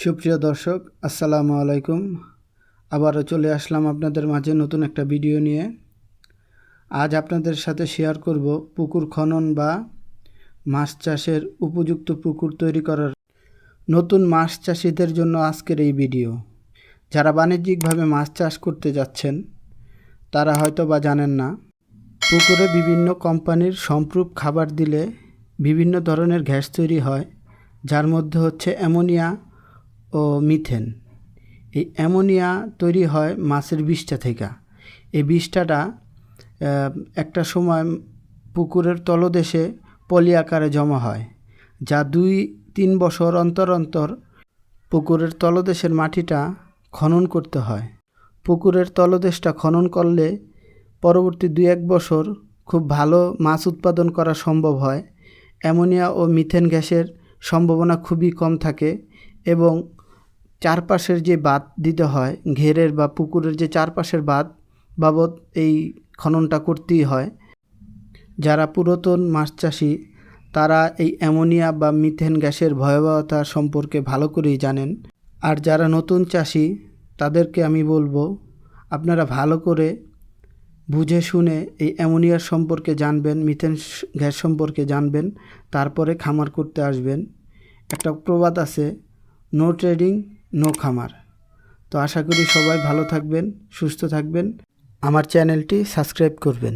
সুপ্রিয় দর্শক, আসসালামু আলাইকুম। আবারও চলে আসলাম আপনাদের মাঝে নতুন একটা ভিডিও নিয়ে। আজ আপনাদের সাথে শেয়ার করব পুকুর খনন বা মাছ চাষের উপযুক্ত পুকুর তৈরি করার নতুন মাছ চাষিদের জন্য আজকের এই ভিডিও। যারা বাণিজ্যিকভাবে মাছ চাষ করতে যাচ্ছেন তারা হয়তো বা জানেন না, পুকুরে বিভিন্ন কোম্পানির সম্প্রুপ খাবার দিলে বিভিন্ন ধরনের গ্যাস তৈরি হয়, যার মধ্যে হচ্ছে অ্যামোনিয়া ও মিথেন। এই অ্যামোনিয়া তৈরি হয় মাছের বিষ্ঠা থেকে। এই বিষ্ঠাটা একটা সময় পুকুরের তলদেশে পলি আকারে জমা হয়, যা 2-3 বছর অন্তর অন্তর পুকুরের তলদেশের মাটিটা খনন করতে হয়। পুকুরের তলদেশটা খনন করলে পরবর্তী 2-1 বছর খুব ভালো মাছ উৎপাদন করা সম্ভব হয়। অ্যামোনিয়া ও মিথেন গ্যাসের সম্ভাবনা খুবই কম থাকে এবং চারপাশের যে বাঁধ দিতে হয়, ঘেরের বা পুকুরের যে চারপাশের বাঁধ বাবদ এই খননটা করতেই হয়। যারা পুরাতন মাছ চাষি তারা এই অ্যামোনিয়া বা মিথেন গ্যাসের ভয়াবহতা সম্পর্কে ভালো করেই জানেন। আর যারা নতুন চাষি তাদেরকে আমি বলবো, আপনারা ভালো করে বুঝে শুনে এই অ্যামোনিয়ার সম্পর্কে জানবেন, মিথেন গ্যাস সম্পর্কে জানবেন, তারপরে খামার করতে আসবেন। একটা প্রবাদ আছে, নো ট্রেডিং নো খামার। তো আশা করি সবাই ভালো থাকবেন, সুস্থ থাকবেন, আমার চ্যানেলটি সাবস্ক্রাইব করবেন।